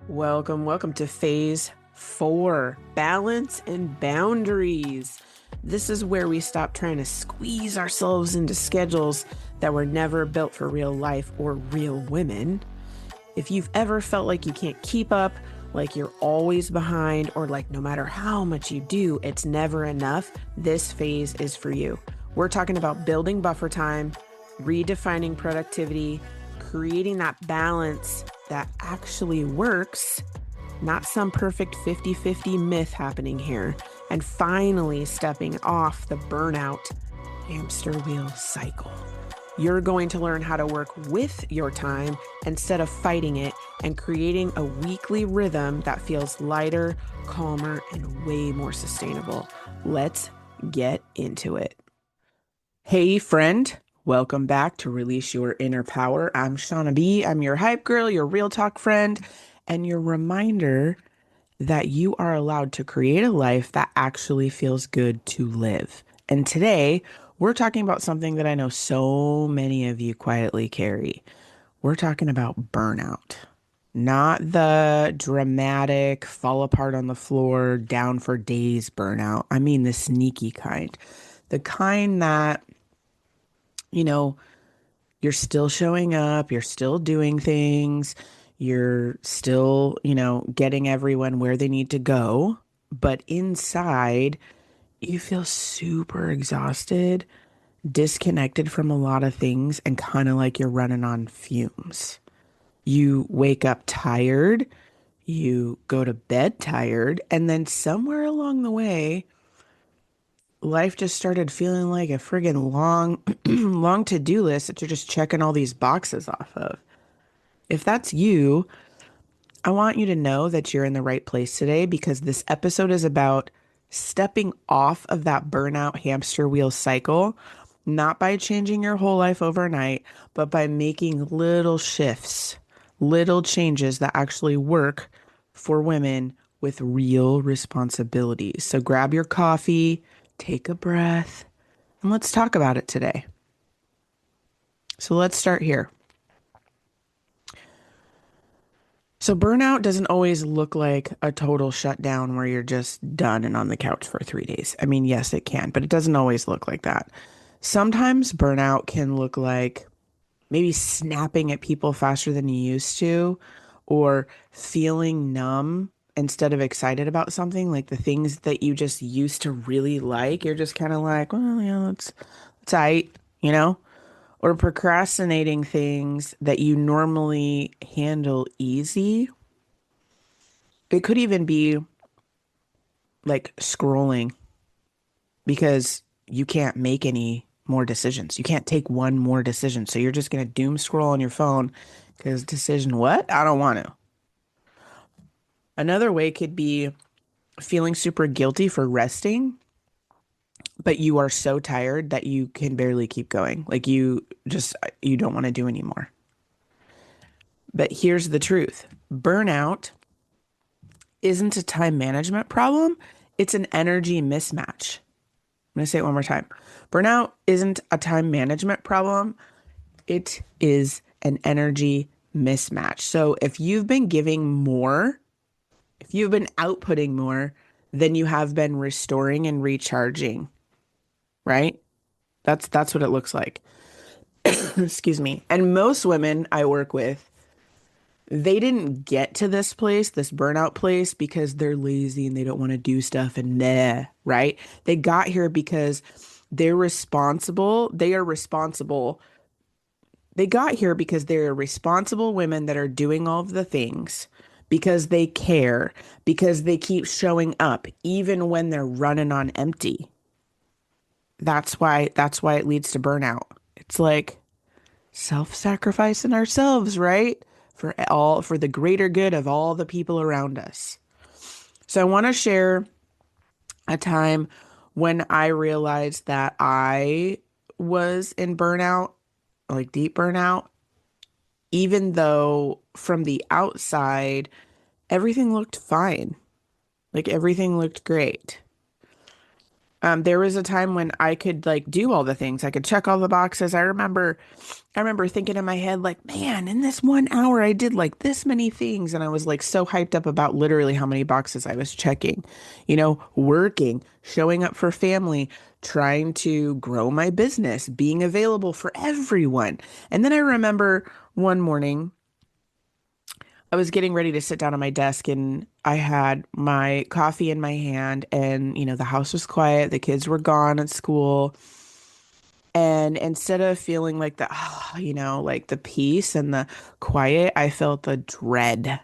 Welcome to Phase 4, Balance and Boundaries. This is where we stop trying to squeeze ourselves into schedules that were never built for real life or real women. If you've ever felt like you can't keep up, like you're always behind, or like no matter how much you do, it's never enough, this phase is for you. We're talking about building buffer time, redefining productivity, creating that balance that actually works, not some perfect 50-50 myth happening here, and finally stepping off the burnout hamster wheel cycle. You're going to learn how to work with your time instead of fighting it and creating a weekly rhythm that feels lighter, calmer, and way more sustainable. Let's get into it. Hey, friend. Welcome back to Release Your Inner Power. I'm Shauna B. I'm your hype girl, your real talk friend, and your reminder that you are allowed to create a life that actually feels good to live. And today, we're talking about something that I know so many of you quietly carry. We're talking about burnout. Not the dramatic, fall apart on the floor, down for days burnout. I mean the sneaky kind. The kind that you're still showing up, you're still doing things, you're still, getting everyone where they need to go. But inside, you feel super exhausted, disconnected from a lot of things, and kind of like you're running on fumes. You wake up tired, you go to bed tired, and then somewhere along the way, life just started feeling like a friggin' long, long to-do list that you're just checking all these boxes off of. If that's you, I want you to know that you're in the right place today because this episode is about stepping off of that burnout hamster wheel cycle, not by changing your whole life overnight, but by making little shifts, little changes that actually work for women with real responsibilities. So grab your coffee, take a breath, and let's talk about it today. So let's start here. So burnout doesn't always look like a total shutdown where you're just done and on the couch for 3 days. I mean, yes, it can, but it doesn't always look like that. Sometimes burnout can look like maybe snapping at people faster than you used to, or feeling numb instead of excited about something, like the things that you just used to really like. You're just kind of like, well, yeah, that's tight, or procrastinating things that you normally handle easy. It could even be like scrolling because you can't make any more decisions. You can't take one more decision. So you're just going to doom scroll on your phone because decision what? I don't want to. Another way could be feeling super guilty for resting, but you are so tired that you can barely keep going. Like you don't want to do anymore. But here's the truth. Burnout isn't a time management problem. It's an energy mismatch. I'm going to say it one more time. Burnout isn't a time management problem. It is an energy mismatch. So if you've been giving more, if you've been outputting more than you have been restoring and recharging, right? That's what it looks like. Excuse me. And most women I work with, they didn't get to this place, this burnout place, because they're lazy and they don't want to do stuff and right? They got here because they're responsible. They are responsible. They got here because they're responsible women that are doing all of the things because they care, because they keep showing up even when they're running on empty. That's why it leads to burnout. It's like self-sacrificing ourselves, right? For the greater good of all the people around us. So I want to share a time when I realized that I was in burnout, like deep burnout, even though from the outside everything looked fine. Like everything looked great. There was a time when I could like do all the things. I could check all the boxes. I remember thinking in my head, like, man, in this 1 hour, I did like this many things. And I was like so hyped up about literally how many boxes I was checking, working, showing up for family, trying to grow my business, being available for everyone. And then I remember one morning, I was getting ready to sit down at my desk and I had my coffee in my hand and, the house was quiet. The kids were gone at school. And instead of feeling like like the peace and the quiet, I felt the dread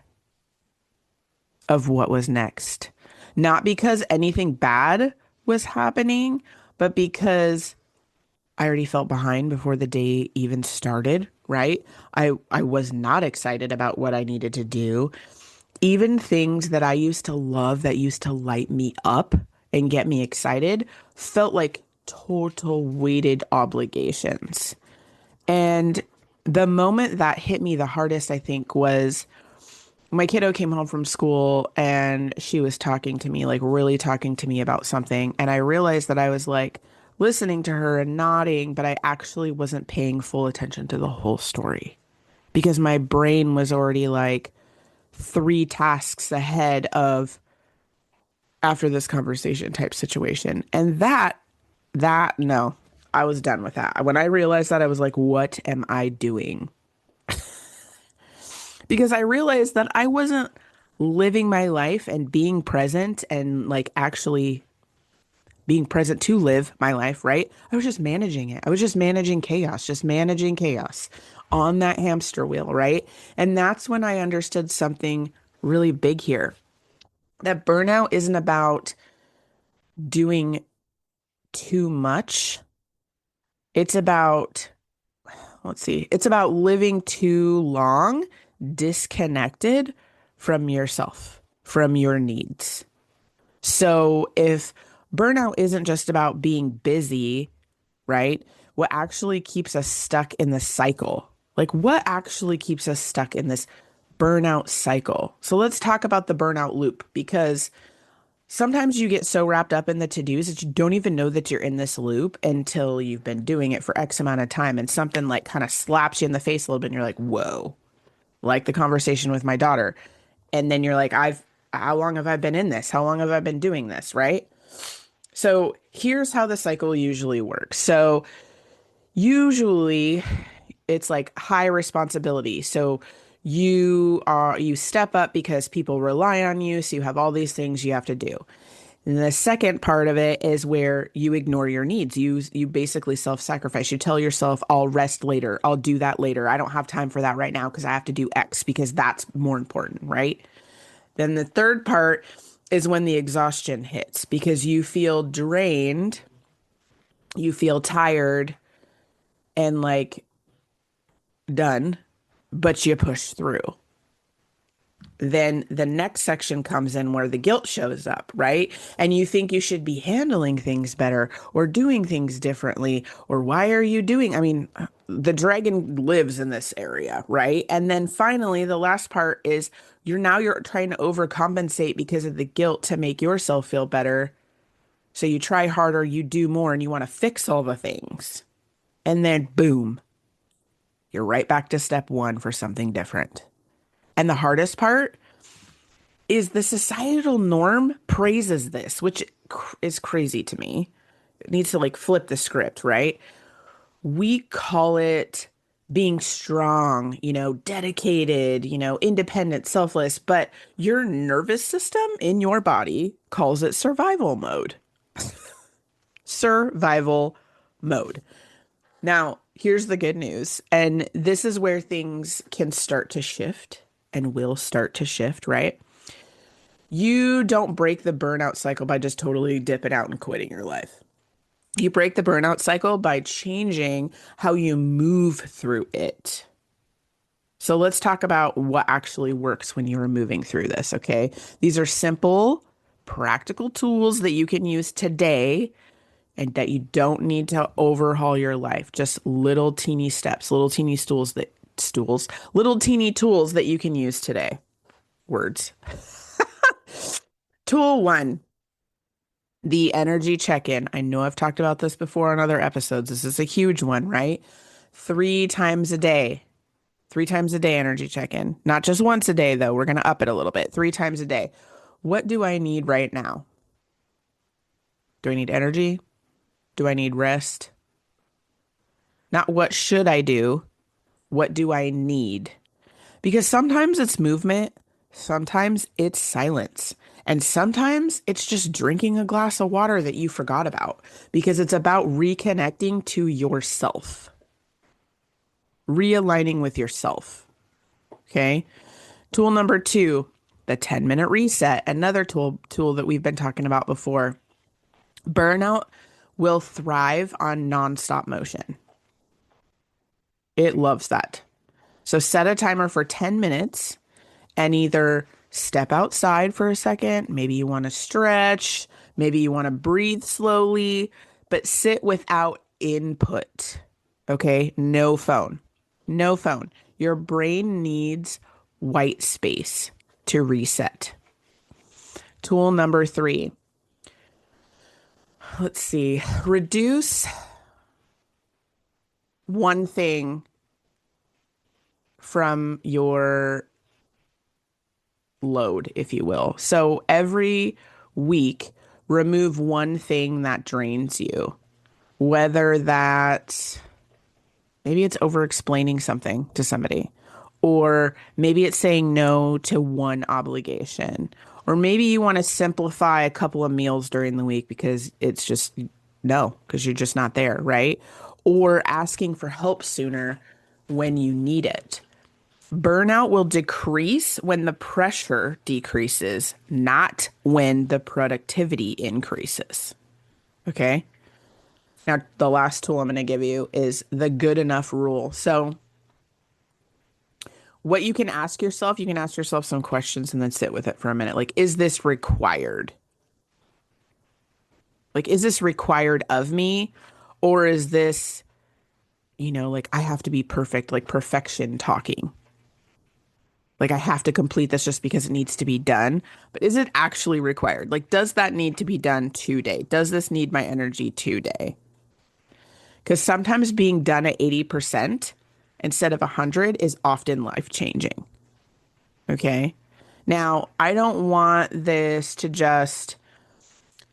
of what was next. Not because anything bad was happening, but because I already felt behind before the day even started, right? I was not excited about what I needed to do. Even things that I used to love that used to light me up and get me excited felt like total weighted obligations. And the moment that hit me the hardest, I think, was my kiddo came home from school and she was talking to me, like really talking to me about something. And I realized that I was like listening to her and nodding, but I actually wasn't paying full attention to the whole story because my brain was already like three tasks ahead of after this conversation type situation. And no, I was done with that. When I realized that, I was like, what am I doing? Because I realized that I wasn't living my life and being present and like actually being present to live my life, right? I was just managing it. I was just managing chaos on that hamster wheel, right? And that's when I understood something really big here. That burnout isn't about doing too much. It's about, let's see, it's about living too long disconnected from yourself, from your needs. So if burnout isn't just about being busy, right? What actually keeps us stuck in the cycle? Like, what actually keeps us stuck in this burnout cycle? So let's talk about the burnout loop because sometimes you get so wrapped up in the to-dos that you don't even know that you're in this loop until you've been doing it for X amount of time and something like kind of slaps you in the face a little bit and you're like, whoa, like the conversation with my daughter. And then you're like, how long have I been in this? How long have I been doing this? Right. So here's how the cycle usually works. So usually it's like high responsibility. So you step up because people rely on you. So you have all these things you have to do. And the second part of it is where you ignore your needs. You basically self-sacrifice. You tell yourself, I'll rest later. I'll do that later. I don't have time for that right now because I have to do X because that's more important, right? Then the third part is when the exhaustion hits because you feel drained, you feel tired and like done, but you push through. Then the next section comes in where the guilt shows up, right? And you think you should be handling things better or doing things differently, or why are you doing? I mean, the dragon lives in this area, right? And then finally, the last part is you're trying to overcompensate because of the guilt to make yourself feel better. So you try harder, you do more, and you want to fix all the things. And then boom, you're right back to step one for something different. And the hardest part is the societal norm praises this, which is crazy to me. It needs to like flip the script, right? We call it being strong, dedicated, independent, selfless, but your nervous system in your body calls it survival mode. Survival mode. Now, here's the good news. And this is where things can start to shift and will start to shift, right? You don't break the burnout cycle by just totally dipping out and quitting your life. You break the burnout cycle by changing how you move through it. So let's talk about what actually works when you're moving through this, okay? These are simple, practical tools that you can use today and that you don't need to overhaul your life. Just little teeny steps, little teeny tools that you can use today. Words. Tool one, The energy check-in. I know I've talked about this before on other episodes. This is a huge one, right? 3 times a day. 3 times a day energy check-in. Not just once a day, though. We're going to up it a little bit. 3 times a day. What do I need right now? Do I need energy? Do I need rest? Not what should I do? What do I need? Because sometimes it's movement, sometimes it's silence, and sometimes it's just drinking a glass of water that you forgot about because it's about reconnecting to yourself, realigning with yourself. Okay. Tool number 2, the 10-minute reset, another tool that we've been talking about before. Burnout will thrive on nonstop motion. It loves that. So set a timer for 10 minutes and either step outside for a second. Maybe you want to stretch. Maybe you want to breathe slowly, but sit without input. Okay. No phone. No phone. Your brain needs white space to reset. Tool number 3. Let's see. Reduce one thing from your load, if you will. So every week, remove one thing that drains you, whether that's maybe it's over explaining something to somebody, or maybe it's saying no to one obligation, or maybe you want to simplify a couple of meals during the week because it's just no, because you're just not there, right? Or asking for help sooner when you need it. Burnout will decrease when the pressure decreases, not when the productivity increases. Okay. Now, the last tool I'm going to give you is the good enough rule. So, what you can ask yourself some questions and then sit with it for a minute. Like, is this required? Like, is this required of me? Or is this, like I have to be perfect, like perfection talking? Like I have to complete this just because it needs to be done. But is it actually required? Like, does that need to be done today? Does this need my energy today? Because sometimes being done at 80% instead of 100 is often life changing. Okay. Now, I don't want this to just,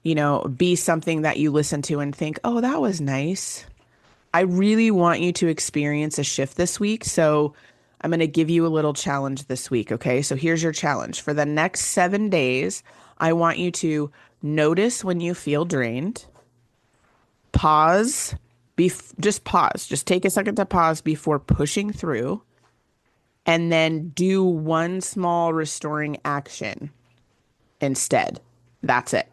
be something that you listen to and think, oh, that was nice. I really want you to experience a shift this week. So I'm going to give you a little challenge this week. Okay. So here's your challenge. For the next 7 days, I want you to notice when you feel drained, pause, just pause, just take a second to pause before pushing through, and then do one small restoring action instead. That's it.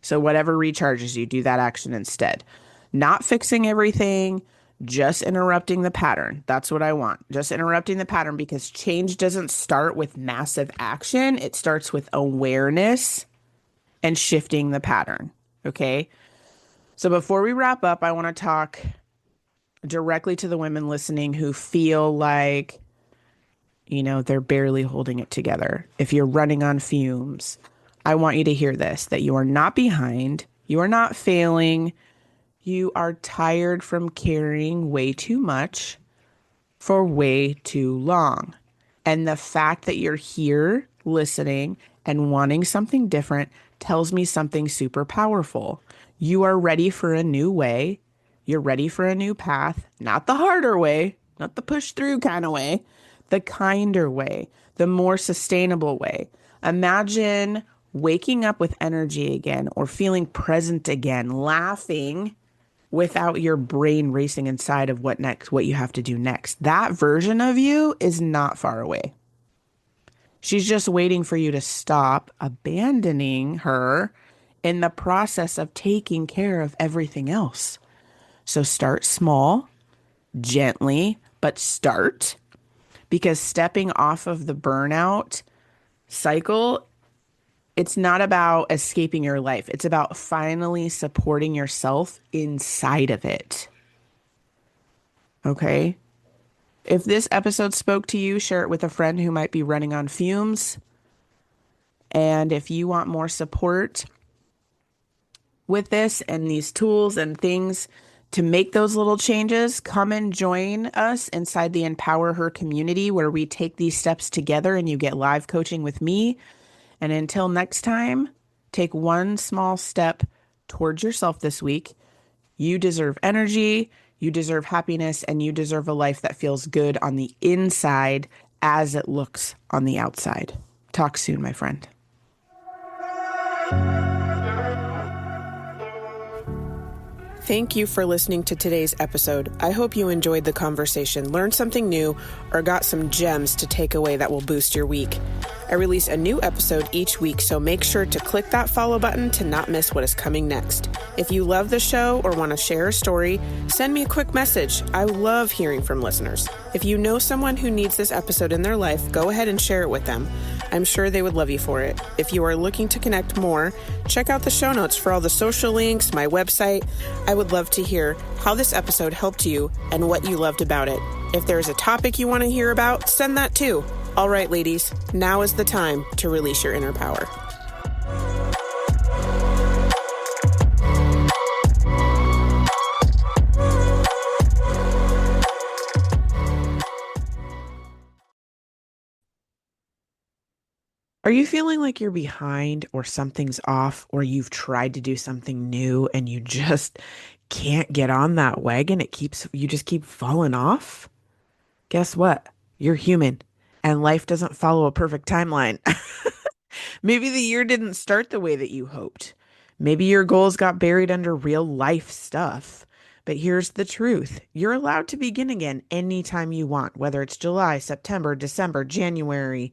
So whatever recharges you, do that action instead. Not fixing everything, just interrupting the pattern. That's what I want. Just interrupting the pattern, because change doesn't start with massive action. It starts with awareness and shifting the pattern. Okay. So before we wrap up, I want to talk directly to the women listening who feel like, they're barely holding it together. If you're running on fumes, I want you to hear this, that you are not behind. You are not failing. You are tired from carrying way too much for way too long. And the fact that you're here listening and wanting something different tells me something super powerful. You are ready for a new way. You're ready for a new path, not the harder way, not the push through kind of way, the kinder way, the more sustainable way. Imagine waking up with energy again, or feeling present again, laughing without your brain racing inside of what you have to do next. That version of you is not far away. She's just waiting for you to stop abandoning her in the process of taking care of everything else. So start small, gently, but start, because stepping off of the burnout cycle, it's not about escaping your life. It's about finally supporting yourself inside of it. Okay? If this episode spoke to you, share it with a friend who might be running on fumes. And if you want more support, with this and these tools and things to make those little changes, come and join us inside the Empower Her community where we take these steps together and you get live coaching with me. And until next time, take one small step towards yourself this week. You deserve energy, you deserve happiness, and you deserve a life that feels good on the inside as it looks on the outside. Talk soon, my friend. Thank you for listening to today's episode. I hope you enjoyed the conversation, learned something new, or got some gems to take away that will boost your week. I release a new episode each week, so make sure to click that follow button to not miss what is coming next. If you love the show or want to share a story, send me a quick message. I love hearing from listeners. If you know someone who needs this episode in their life, go ahead and share it with them. I'm sure they would love you for it. If you are looking to connect more, check out the show notes for all the social links, my website. I would love to hear how this episode helped you and what you loved about it. If there's a topic you want to hear about, send that too. All right, ladies, now is the time to release your inner power. Are you feeling like you're behind or something's off or you've tried to do something new and you just can't get on that wagon? You just keep falling off? Guess what? You're human and life doesn't follow a perfect timeline. Maybe the year didn't start the way that you hoped. Maybe your goals got buried under real life stuff. But here's the truth. You're allowed to begin again anytime you want, whether it's July, September, December, January.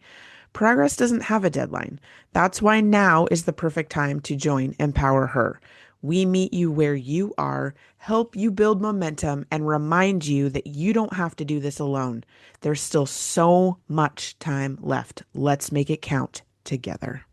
Progress doesn't have a deadline. That's why now is the perfect time to join Empower Her. We meet you where you are, help you build momentum, and remind you that you don't have to do this alone. There's still so much time left. Let's make it count together.